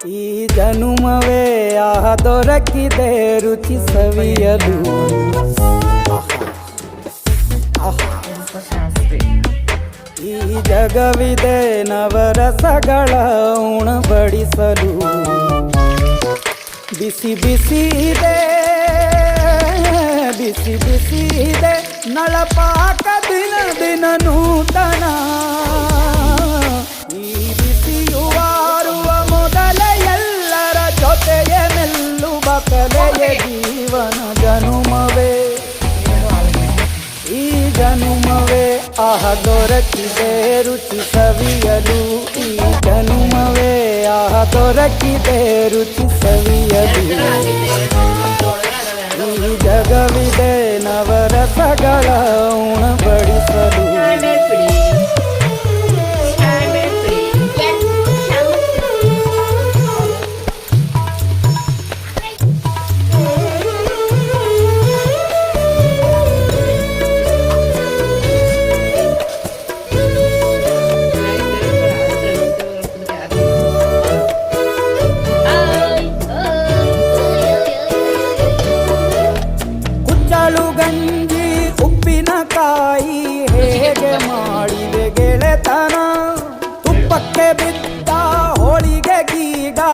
ಈ ಜನುಮವೇ ಆಹ ದೊರಕಿದೆ ರುಚಿ ಸವಿಯಲು. ಈ ಜಗವಿದೆ ನವರಸಗಳ ಉಣಬಡಿಸಲು. ಬಿಸಿ ಬಿಸಿ ಇದೆ, ಬಿಸಿ ಬಿಸಿ ಇದೆ ನಳಪಾಕ ದಿನ ದಿನ ನೂತನ. ಈ ಬಿಸಿಯುವಾರುವ ಮೊದಲೇ ಎಲ್ಲರ ಜೊತೆಗೆ ನಿಲ್ಲುವ ಕಲೆಯ ಜೀವನ ಜನುಮವೇ. ಈ ಜನುಮವೇ ಆಹ ದೊರಕಿದೆ ರುಚಿ ಸವಿಯಲು. ಈ ಜನುಮವೇ ಆಹ ದೊರಕಿದೆ ರುಚಿ ಸವಿಯಲು. ಈ ಜಗವಿದೆ ನವರಸಗಳ ಉಣಬಡಿಸಲು. ಗಂಜಿ ಉಪ್ಪಿನಕಾಯಿ ಹೇಗೆ ಮಾಡಿದೆ ಗೆಳೆತನ.